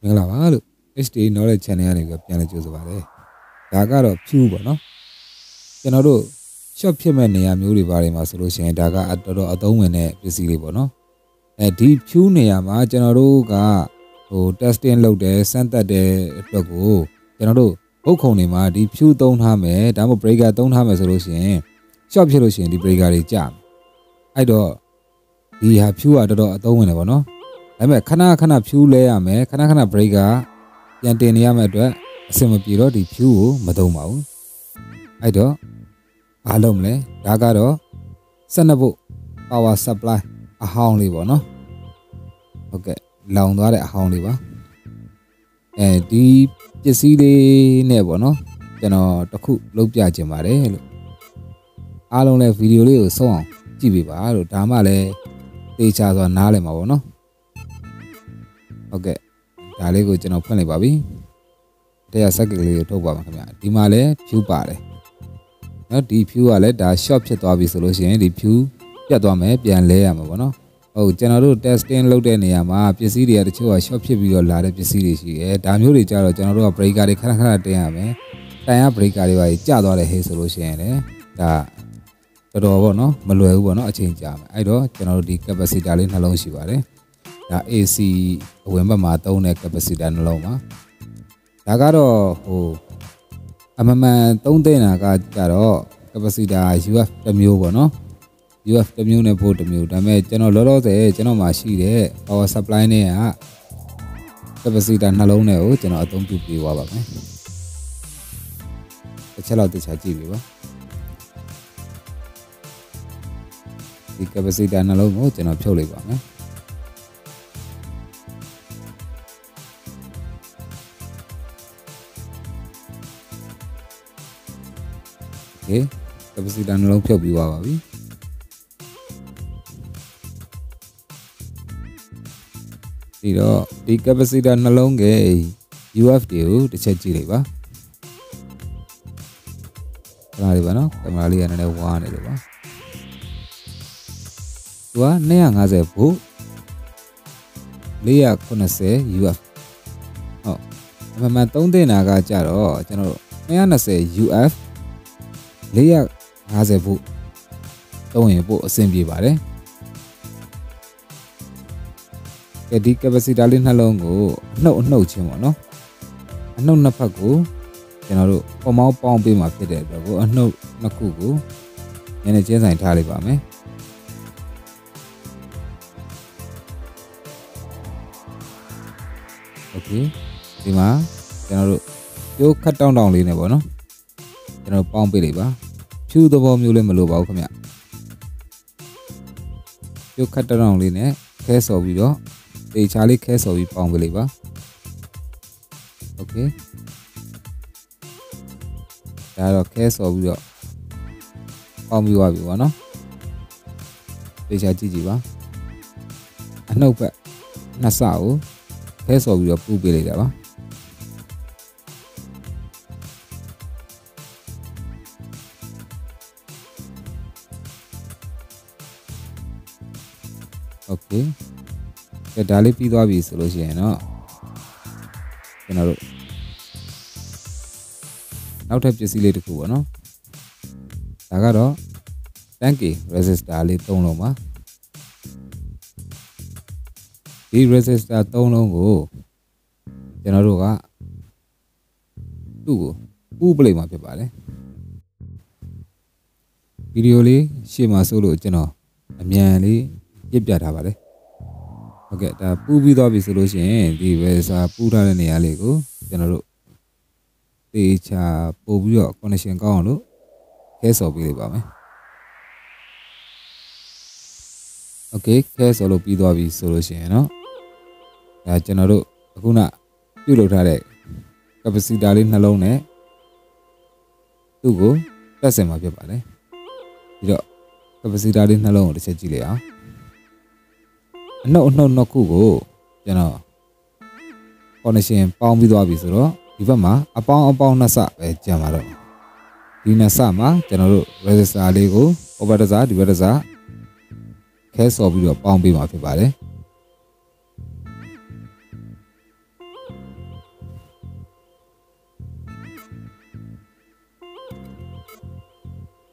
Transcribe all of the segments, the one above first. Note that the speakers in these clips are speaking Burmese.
Mingla Malu, HD knowledge channel and piano juice about it. Daga of Pube, no? General shop him and a muli bari solution, Daga at Adomine, Pisilibo, no? A deep Punea, General Ga, who testing load there, Santa de Logo, General Okonima, deep Pew don't have a Damo Breaker don't have a solution. Shop solution, the Breaker jam. I do. He have Pew at the Adomine, no? I'm a Kana Pew lay a me, Kana Breaker, Yantania Medra, Semapiro, the Pew, Madoma. I do. Alomle, Dagaro, Sanabo, power supply, a hound liver, no? Okay, long a hound liver. And deep Jessie never, no? The cook look Yajamare. Alone video song, Jibiba, Tamale, teach us on Nalemo, no? Okay, Dalego General Penny Bobby. They are secondly to Dimale, Pew Pare. Not deep you are let that shop chat obvious solution, deep you, Yadome, Pian Layam, oh, General testing load any ama, Pisidia, the two shop ship your lad, Pisidi, Damuri Jaro, General Breaker, the Canada Dame, Taya Breaker, Jado, the solution, the door, no, Malu, no, a change jam. I do, General the capacity in Halon Shivare, the AC, Wemba Matone capacity and Loma. Tagaro, oh. I'm a man, don't they? I got all capacity. You have the mule, no? You have the mule and put the mule. I made General Loro, the General Mashi, our supply near capacity and alone, General don't be over. The child of the Chachi, the capacity and alone, General Choliva. Okay, capacity dan long pure biwa babi. Tiro, di capacity dan long ke UFD the check jile ba. Kamali ba no? Kamali ane one ile ba. Tua ne yang aze bu. Liya kona se UF. Oh, memang tahun deh naga caro, caro. Ne yang se UF. Layer has a book. Don't you put a simple body? A deep capacity in Halongo, no chimono. A no napago, General, or more pound beam up the dead, a no nakugo, and a chance I Talibame. Okay, Dima, General, you cut down only never, no? General Pound Believer, chew the bomb you let me look out come here. You cut around in a case of video, the Charlie case of Pound Believer. Okay, there are case of your Pound you have one, no? The Chachiva. I know that Nassau case of your Poo Believer. Okay, the Dali Pido solution, no? Now type just later to no? Tagaro, thank you, resist Dali Tonoma. He resist that Tono, General Tugo, who blame up your body? Videoli, Shima Solo, General, Amiani. Yep, that have it. Okay, the Pubi Dobby solution, the Vesa Puta and Alego, General. The Pobio connection gone, case of Billy. Okay, case of Dobby solution, no? That General Guna, you look at it. Capacity darling alone, to go, that's a map, body. Capacity darling alone, the Chilia. No, Kugo, General. Connection, Pound with Obisro, Ivama, upon Nasa, Jamaro. Dina Sama, General Resisa Lego, Obadaza, Divadaza, case of your Pound beam of your body.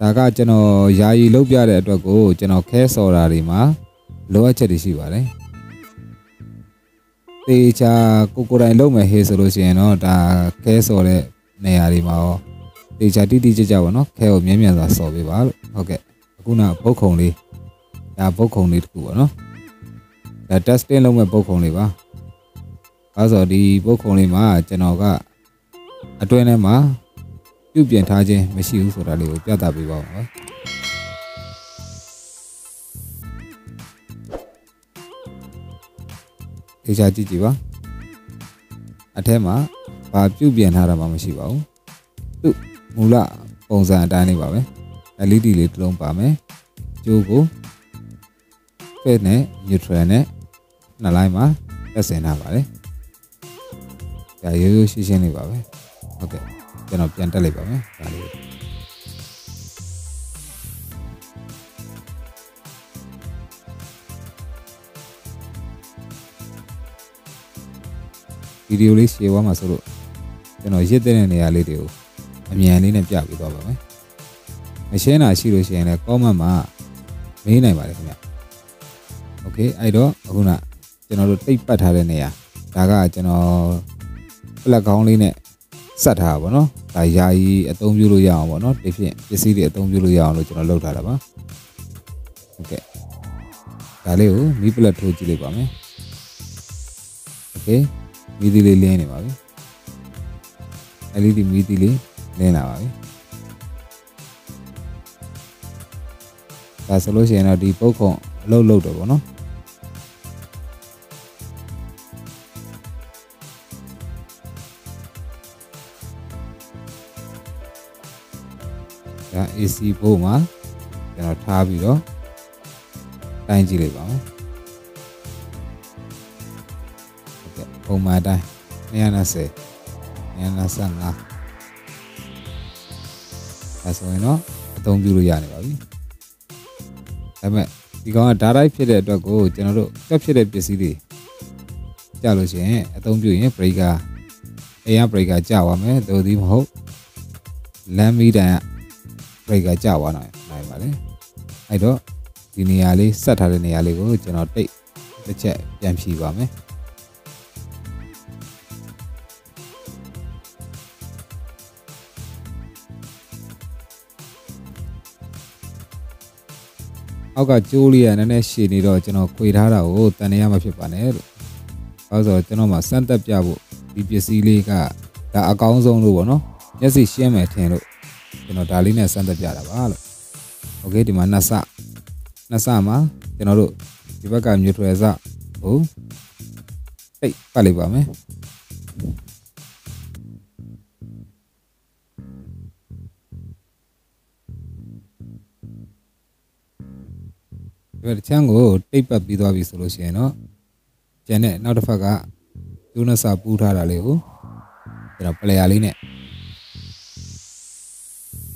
ဒါကကျွန်တော်ယာယီလုပ်ပြတဲ့အတွက်ကိုကျွန်တော်ခဲစော်တာတွေမှာလိုအပ်ချက်တွေရှိပါတယ်တေချာကိုယ်တိုင်လုပ်မယ်ဟေးဆိုလို့ရှိရင်တော့ဒါခဲစော်တဲ့နေရာတွေမှာရောတေချာတိတိကျကျပါနော်ခဲကိုမြဲမြံစွာစော်ပေးပါလို့ဟုတ်ကဲ့အခုနပုတ်ခုံလေးဒါပုတ်ခုံလေးတစ်ခုပါနော်ဒါ testing လုပ်မဲ့ပုတ်ခုံလေးပါအဲဆိုဒီပုတ်ခုံလေးမှာကျွန်တော်ကအတွင်းထဲမှာပြုပြင်ထားခြင်းမရှိဘူးဆိုတာလေးကိုပြသပေးပါဦးနော်တေချာကြည့်ကြည့်ပါအထဲမှာဘာပြုပြင်ထားတာမှမရှိပါဘူးသူ့မူလပုံစံအတိုင်းလေးပါပဲ LED လေးတစ်လုံးပါမယ်ကျိုးကို face နဲ့ neutral နဲ့နှစ်လိုင်းမှာတက်ဆင်ထားပါတယ်ဒါရိုးရိုးရှင်းရှင်းလေးပါပဲဟုတ်ကဲ့ကျွန်တော်ပြန်တက်လိုက်ပါမယ်ဒါလေးဗီဒီယိုလေးရှယ်သွားမှာဆိုလို့ကျွန်တော်ရစ်တဲ့နေရာလေးတွေကိုအမြန်လေးနဲ့ပြပေးသွားပါမယ်မရှင်းတာရှိလို့ရှိရင်လည်း comment မှာမေးနိုင်ပါတယ်ခင်ဗျโอเคအဲ့တော့အခုနကျွန်တော်တို့တိတ်ပတ်ထားတဲ့နေရာဒါကကျွန်တော်ပလက်ကောင်းလေးနဲ့ဆက်ထားပါဗောနော်ဒါယာယီအသုံးပြုလို့ရအောင်ဗောနော်ဒီဖြင့်ပစ္စည်းတွေအသုံးပြုလို့ရအောင်လို့ကျွန်တော်လုပ်ထားတာပါโอเคဒါလေးကိုမီးပလက်ထိုးကြည့်လိုက်ပါမယ်โอเคမီးသီးလေးလင်းနေပါပြီ LED မီးသီးလေးလင်းလာပါပြီဒါဆိုလို့ရှိရင်တော့ဒီပုတ်ခုံအလုပ်လုပ်တော့ဗောနော်ဒါ AC ဘို့မှာကျွန်တော်ထားပြီးတော့တိုင်းကြည့်လိုက်ပါဦးဟုတ်ကဲ့ပုံမှန်တိုင်း220 225ဒါဆိုရင်တော့အသုံးပြုလို့ရနေပါပြီဒါပေမဲ့ဒီကောင်က direct ဖြစ်တဲ့အတွက်ကိုကျွန်တော်တို့ကပ်ဖြစ်တဲ့ပစ္စည်းတွေကြာလို့ရှိရင်အသုံးပြုရင် breaker အိမ်က breaker ကြာသွားမယ်သို့သည်မဟုတ်လမ်းမီးတန်က breaker ကြာသွားနိုင်ပါလေအဲ့တော့ဒီနေရာလေးဆက်ထားတဲ့နေရာလေးကိုကျွန်တော်တိတ်တစ်ချက်ပြန်ဖြီးပါမယ်အောက်ကကျိုးလေးကနည်းနည်းရှည်နေတော့ကျွန်တော်ခွေထားတာကိုတန်နေရမှာဖြစ်ပါနဲ့လို့အဲဆိုကျွန်တော်မှစမ်းသက်ပြဖို့ဒီပစ္စည်းလေးကဒါအကောင်းဆုံးလို့ပေါ့နော်မျက်စိရှင်းမယ်ထင်လို့ကျွန်တော်ဒါလေးနဲ့စမ်းသက်ပြတာပါလို့โอเคဒီမှာနှစ်ဆမှာကျွန်တော်တို့ဒီဘက်ကမြူထွယ်စကိုတိတ်ပတ်လိုက်ပါမယ်ဒီချမ်းကိုတိတ်ပတ်ပြီးသွားပြီဆိုလို့ရှိရင်တော့ကျန်တဲ့နောက်တစ်ဖက်ကကျိုးနှစ်ဆပူးထားတာလေးကိုကျွန်တော်ပလေယာလေးနဲ့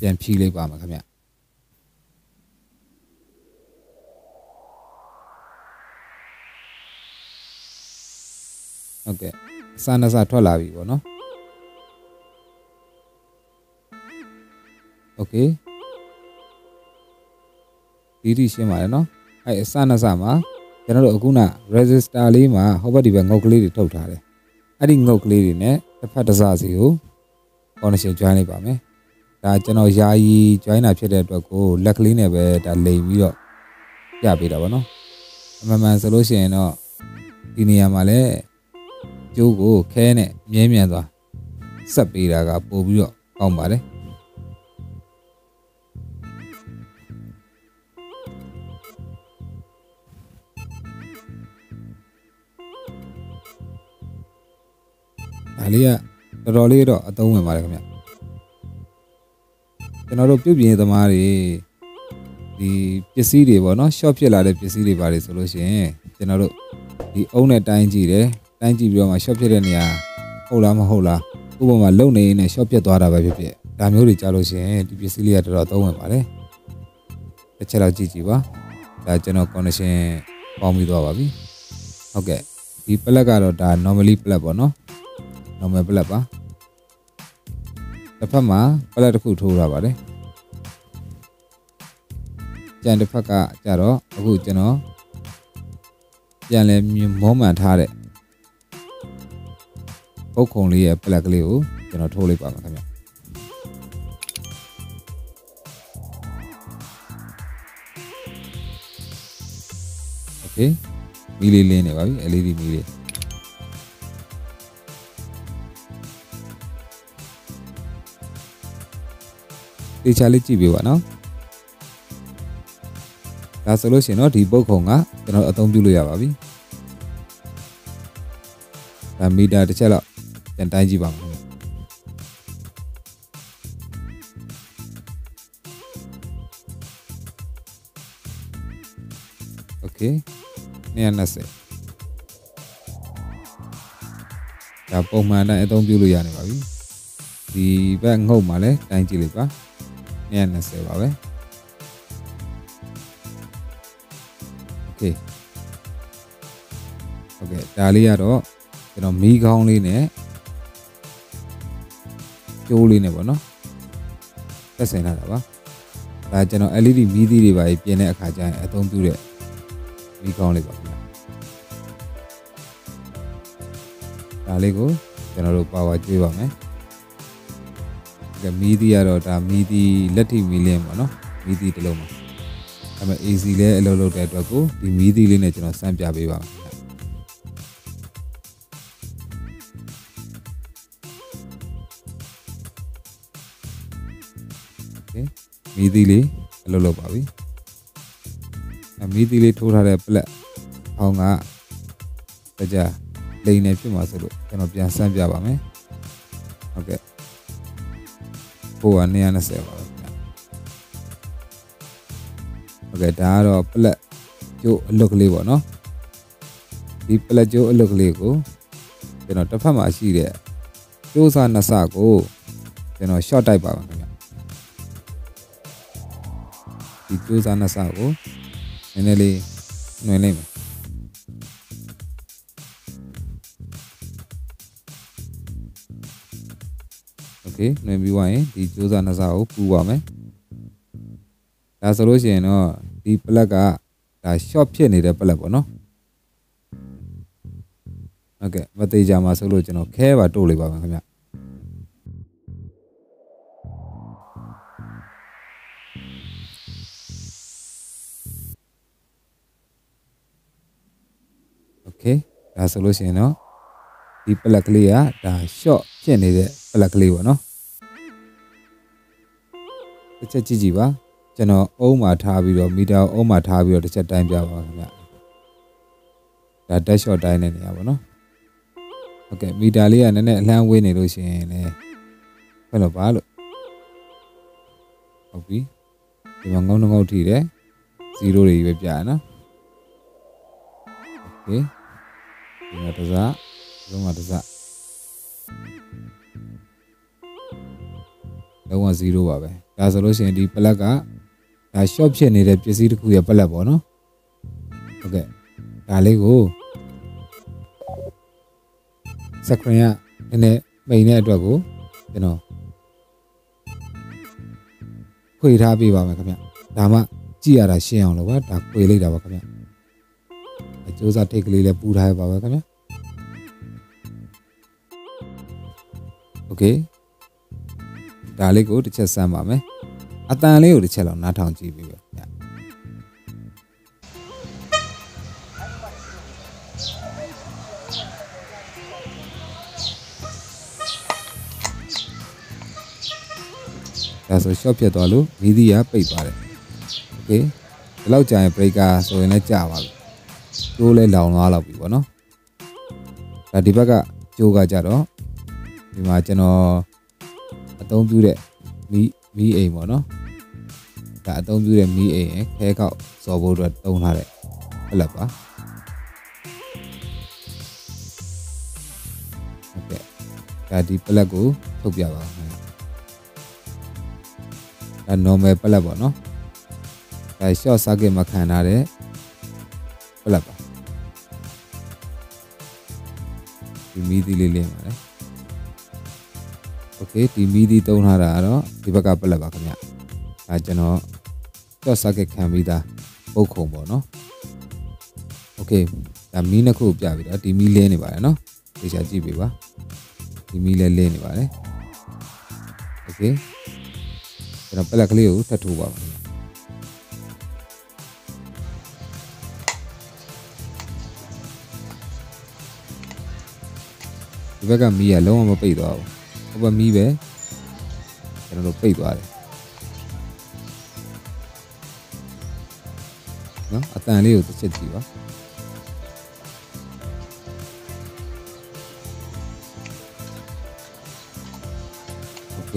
ပြန်ဖြီးလိုက်ပါမယ်ခင်ဗျဟုတ်ကဲ့အစနှစ်ဆထွက်လာပြီပေါ့နော်โอเคဒီရှင်းပါတယ်နော်အဲ့အစနှစ်ဆမှာကျွန်တော်တို့အခုန resistor လေးမှာဟောဘက်ဒီဘက်ငုတ်ကလေးတွေထုတ်ထားတယ်အဲ့ဒီငုတ်ကလေးတွေနဲ့တစ်ဖက်တစ်စစီကို connection join လိုက်ပါမယ်ဒါကျွန်တော်ယာယီ join တာဖြစ်တဲ့အတွက်ကိုလက်ကလေးနဲ့ပဲဒါလိမ်ပြီးတော့ပြပေးတာပေါ့နော်အမှန်ဆိုလို့ရှိရင်တော့ဒီနေရာမှာလည်းကျိုးကိုခဲနဲ့မြဲမြံသွားဆက်ပေးတာကပို့ပြီးတော့ကောင်းပါတယ်ဒါလေးကတော်တော်လေးတော့အသုံးဝင်ပါတယ်ခင်ဗျကျွန်တော်တို့ပြုပြင်သမားတွေဒီပစ္စည်းတွေပေါ့နော် short ဖြစ်လာတဲ့ပစ္စည်းတွေပါတယ်ဆိုလို့ရှိရင်ကျွန်တော်တို့ဒီအုံးနဲ့တိုင်းကြည့်တယ်တိုင်းကြည့်ပြီးတော့မှ short ဖြစ်တဲ့နေရာဟုတ်လားမဟုတ်လားဥပမာလုံနေနေ short ဖြစ်သွားတာပဲဖြစ်ဖြစ်ဒါမျိုးတွေကြားလို့ရှိရင်ဒီပစ္စည်းလေးကတော်တော်သုံးဝင်ပါတယ်တစ်ချက်လောက်ကြည့်ကြည့်ပါဒါကျွန်တော် connection ပေါင်းပြီးသွားပါပြီဟုတ်ကဲ့ဒီ plug ကတော့ဒါ normally plug ပေါ့နော်normal plug ပါတစ်ဖက်မှာ plug တစ်ခုထိုးထားပါတယ် ကြံတစ်ဖက်ကကြတော့အခုကျွန်တော်ပြန်လဲမောမှန်ထားတဲ့ပုတ်ခုံလေးရဲ့ပလက်ကလေးကိုကျွန်တော်ထိုးလိုက်ပါမယ်ခင်ဗျโอเคမီးလေးလင်းနေပါပြီ LED မီးလေးတေချာလေးကြည့်ပေးပါနော်ဒါဆိုလို့ရှိရင်တော့ဒီပုတ်ခုံကကျွန်တော်အသုံးပြုလို့ရပါပြီဒါမီတာတစ်ချက်လောက်ပြန်တိုင်းကြည့်ပါမယ်โอเค220ဒါပုံမှန်တိုင်းအသုံးပြုလို့ရနေပါပြီဒီဘက်ငုတ်မှာလည်းတိုင်းကြည့်လိုက်ပါ220ပါပဲโอเคဒါလေးကတော့ကျွန်တော်မီးကောင်းလေးနဲ့ကျိုးလေးနဲ့ပေါ့နော်သက်ဆိုင်လာတာပါဒါကျွန်တော် LED မီးသီးတွေပါပြင်တဲ့အခါကျရင်အသုံးပြုတဲ့မီးကောင်းလေးပါခင်ဗျာဒါလေးကိုကျွန်တော်တို့ပါဝါကျွေးပါမယ်မီးသီးကတော့ဒါမီးသီးလက်ထိမီးလင်းပေါ့နော်မီးသီးတစ်လုံးပါဒါပေမဲ့ AC လဲအလုပ်လုပ်တဲ့အတွက်ကိုဒီမီးသီးလေးနဲ့ကျွန်တော်စမ်းပြပေးပါမယ်မီးသီးလေးအလုပ်လုပ်ပါပြီမီးသီးလေးထိုးထားတဲ့ပလက်အောင်းကကြလိန်နေဖြစ်မှာဆိုလို့ကျွန်တော်ပြန်စမ်းပြပါမယ်ဟုတ်ကဲ့ဟိုက220ပါပဲဟုတ်ကဲ့ဒါကတော့ပလက်ကျိုးအလွတ်ကလေးပေါ့နော်ဒီပလက်ကျိုးအလွတ်ကလေးကိုကျွန်တော်တစ်ဖက်မှာရှိတဲ့ကျိုးစားနှစ်စကိုကျွန်တော် short တိုက်ပါမယ်ခင်ဗျဒီကျိုးစားနှစ်စကိုနည်းနည်းလေးနှွှင်လိုက်မယ်โอเคနှွှင်ပြီးသွားရင်ဒီကျိုးစားနှစ်စကိုပူပါမယ်ဒါဆိုလို့ရှိရင်တော့ဒီပလက်ကဒါ short ဖြစ်နေတဲ့ပလက်ပေါ့နော်ဟုတ်ကဲ့မသေးကြမှာဆိုလို့ကျွန်တော်ခဲပါတို့လိုက်ပါမယ်ခင်ဗျโอเคဒါဆိုလို့ရှိရင်တော့ဒီပလက်ကလေးကဒါ short ဖြစ်နေတဲ့ပလက်ကလေးပေါ့နော်တစ်ချက်ကြည့်ကြည့်ပါကျွန်တော်အုံးမှာထားပြီးတော့မီတာအုံးမှာထားပြီးတော့တစ်ချက်တိုင်းပြပါခင်ဗျဒါ dash shot တိုင်းနေနေရပါတော့ဟုတ်ကဲ့မီတာလေးကနည်းနည်းအလန်းဝေးနေလို့ရှိရင်လည်းဘယ်လိုပါလို့ဟုတ်ပြီဒီမှာငုံငုံထိတယ်0တွေပဲပြရနော်โอเคဒီမှာတစ်စလုံးဝတစ်စလုံးဝ0ပါပဲဒါဆိုလို့ရှိရင်ဒီပလက်ကဒါ short ဖြစ်နေတဲ့ပစ္စည်းတစ်ခုရဲ့ပလက်ပေါ့နော်ဟုတ်ကဲ့ဒါလေးကိုစကရင်ကနည်းနည်းမိန်တဲ့အတွက်ကိုကျွန်တော်ခွေထားပေးပါမယ်ခင်ဗျဒါမှကြည့်ရတာရှင်းအောင်လို့ပါဒါခွေလိုက်တာပါခင်ဗျအကျိုးစားထိတ်ကလေးလည်းပူထားရပါပဲခင်ဗျโอเคဒါလေးကိုတစ်ချက်စမ်းပါမယ်အတန်လေးကိုတစ်ချက်လောက်နားထောင်ကြည့်ပြီးပဲညဒါဆို short ဖြစ်သွားလို့မီးသီးကပိတ်သွားတယ်โอเคဒီလောက်ကြာရင် breaker ဆိုရင်လည်းကြာပါပြီကျိုးလဲလောင်သွားလောက်ပြီပေါ့နော်ဒါဒီဘက်ကကျိုးကကြတော့ဒီမှာကျွန်တော်အသုံးပြုတဲ့မီးအိမ်ပေါ့နော်ဒါအသုံးပြုတဲ့မီးအိမ်ရယ်ခဲကောက်စော်ဖို့အတွက်သုံးထားတဲ့ပလက်ပါဟုတ်ကဲ့ဒါဒီပလက်ကိုထုတ်ပြပါမယ်ဒါ normal ပလက်ပေါ့နော်ဒါ short circuit မှာခံထားတဲ့ပလက်ပါဒီမီးသီးလေးလင်းပါတယ်โอเคဒီမီးသီးသုံးထားတာကတော့ဒီဘက်ကပလက်ပါခင်ဗျဒါကျွန်တော် short circuit ခံပြီးသားပုတ်ခုံပေါ့နော် okay ဒါမီးနှစ်ခုပြပြီးတော့ဒီမီးလဲနေပါတယ်နော်သေချာကြည့်ပေးပါဒီမီးလဲနေပါတယ် okay ကျွန်တော်ပလက်ကလေးကိုထပ်ထိုးပါမယ်ဒီဘက်ကမီးကလုံးဝမပိတ်သွားဘူးဟိုဘက်မီးပဲကျွန်တော်တို့ပိတ်သွားတယ်နော်အတန်လေးကိုတစ်ချက်ကြည့်ပါโอเค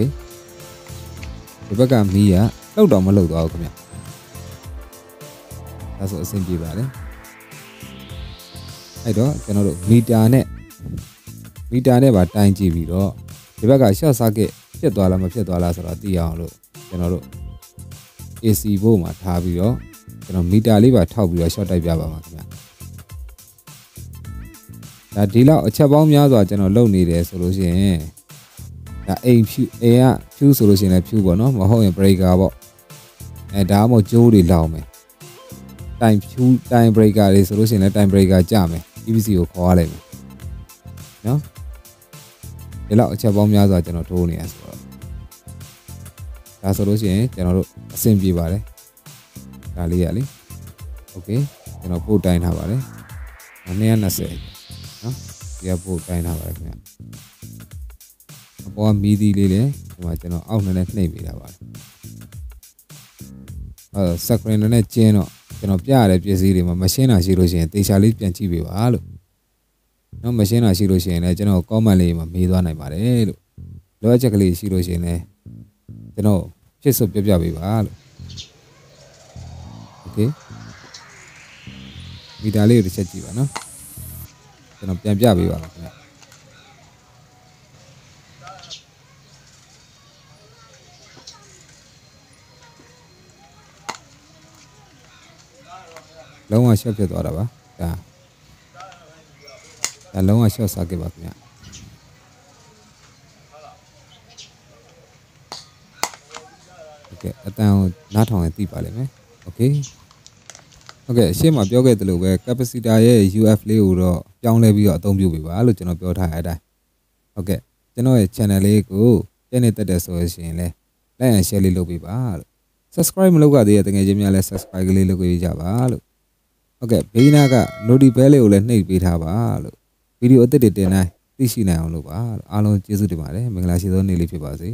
ဒီဘက်ကမီးကလောက်တော့မလောက်သွားဘူးခင်ဗျဒါဆိုအဆင်ပြေပါတယ်အဲ့တော့ကျွန်တော်တို့မီတာနဲ့ပါတိုင်းကြည့်ပြီးတော့ဒီဘက်က short circuit ဖြစ်သွားလားမဖြစ်သွားလားဆိုတော့သိအောင်လို့ကျွန်တော်တို့ AC ဘို့မှာထားပြီးတော့ကျွန်တော်မီတာလေးပါထောက်ပြီးတော့ short တိုက်ပြပါမှာခင်ဗျဒါဒီလောက်အချက်ပေါင်းများစွာကျွန်တော်လုပ်နေတယ်ဆိုလို့ရှိရင်ဒါအိမ်ကဖြူဆိုလို့ရှိရင်လည်းဖြူပေါ့နော်မဟုတ်ရင် breaker ပေါ့ဒါမှမဟုတ်ကြိုးတွေလောင်မယ်တိုင် breaker တွေဆိုလို့ရှိရင်လည်းတိုင် breaker ကြမယ် PVC ကိုခေါ်ရလိုက်မယ်နော်ဒီလောက်အချက်ပေါင်းများစွာကျွန်တော်ထိုးနေရဆိုတော့ဒါဆိုလို့ရှိရင်ကျွန်တော်တို့အဆင်ပြေပါတယ်ဒါလေးရလေโอเคကျွန်တော်ပို့တိုင်းထားပါတယ်220နော်ဒီကပို့တိုင်းထားပါတယ်ခင်ဗျအပေါ်ကမီးသီးလေးလေဒီမှာကျွန်တော်အောက်နဲ့နှိပ်ပေးတာပါတယ်စကရင်နဲ့ကျင်းတော့ကျွန်တော်ပြရတဲ့ပစ္စည်းတွေမှာမရှင်းတာရှိလို့ရှိရင်တေချာလေးပြန်ကြည့်ပေးပါလို့နော်မရှင်းတာရှိလို့ရှိရင်လည်းကျွန်တော် comment လေးမှာမေးသွားနိုင်ပါတယ်လို့လိုအပ်ချက်ကလေးရှိလို့ရှိရင်လည်းကျွန်တော်ဖြစ်စွပြပေးပါလို့โอเคမီတာလေးကိုတစ်ချက်ကြည့်ပါနော်ကျွန်တော်ပြန်ပြပေးပါခင်ဗျလုံးဝ short ဖြစ်သွားတာပါဒါလုံးဝ short circuit ပါခင်ဗျโอเคအတန်ကိုနားထောင်ရင်သိပါလိမ့်မယ်โอเคဟုတ်ကဲ့ရှေ့မှာပြောခဲ့သလိုပဲ capacitor ရဲ့ UF လေးကိုတော့ပြောင်းလဲပြီးတော့အသုံးပြုပေးပါလို့ကျွန်တော်ပြောထားတဲ့အတိုင်းဟုတ်ကဲ့ကျွန်တော်ရဲ့ channel လေးကိုကြည့်နေတတ်တယ်ဆိုရင်လည်း like and share လေးလုပ်ပေးပါလို့ subscribe မလုပ်ရသေးတဲ့တကယ်ချင်းများလည်း subscribe ကလေးလုပ်ပေးကြပါလို့ဟုတ်ကဲ့ဘေးနားက notification bell လေးကိုလည်းနှိပ်ပေးထားပါလို့ဗီဒီယိုအသစ်တွေတင်တိုင်းသိရှိနိုင်အောင်လို့ပါလို့အားလုံးကျေးဇူးတင်ပါတယ်မင်္ဂလာရှိသောနေ့လေးဖြစ်ပါစေ